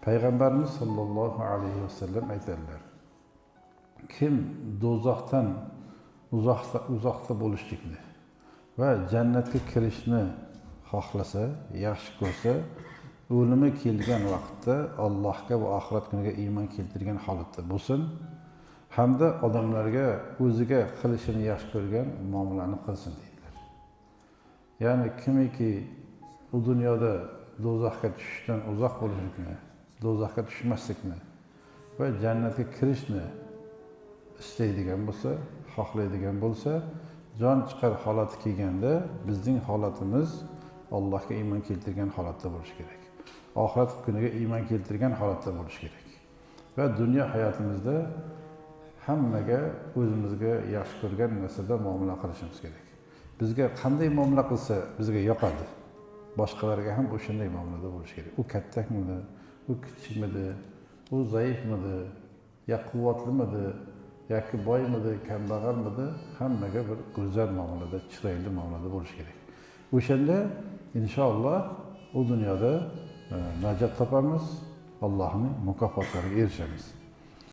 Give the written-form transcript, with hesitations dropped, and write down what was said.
Peygamberimiz sallallohu aleyhi ve sellem aytadilar. Kim do'zaxdan uzoqda bo'lishlikni va jannatga kirishni xohlasa, yaxshi ko'rsa, o'limi kelgan vaqtda Allohga va oxirat kuniga iymon keltirgan holatda bo'lsin, hamda odamlarga o'ziga qilishini yaxshi ko'rgan muomalani qilsin deydilar. Ya'ni kimiki bu dunyoda do'zaxga tushishdan uzoq bo'lishlikni, do'zaxga tushmaslikni va jannatga kirishni istaydigan bo'lsa, xohlaydigan bo'lsa, jon chiqar holati kelganda bizning holatimiz Allohga iymon keltirgan holatda bo'lishi kerak. Oxirat kuniga iymon keltirgan holatda bo'lishi kerak. Va dunyo hayotimizda hammaga o'zimizga yaxshi ko'rgan narsada muomala qilishimiz kerak. Bizga qanday muomala qilsa bizga yoqadi, boshqalarga ham o'shanday muomalada bo'lishi kerak. U kattakmidi, u kichikmidi, u zaifmidi, ya quvvatlimidi, yoki boymidi, kambag'almidi, hammaga bir go'zal muomalada, chiroyli muomalada bo'lishi kerak. O'shanda inshaalloh u dunyoda najot topamiz, Allohning mukofotlariga erishamiz.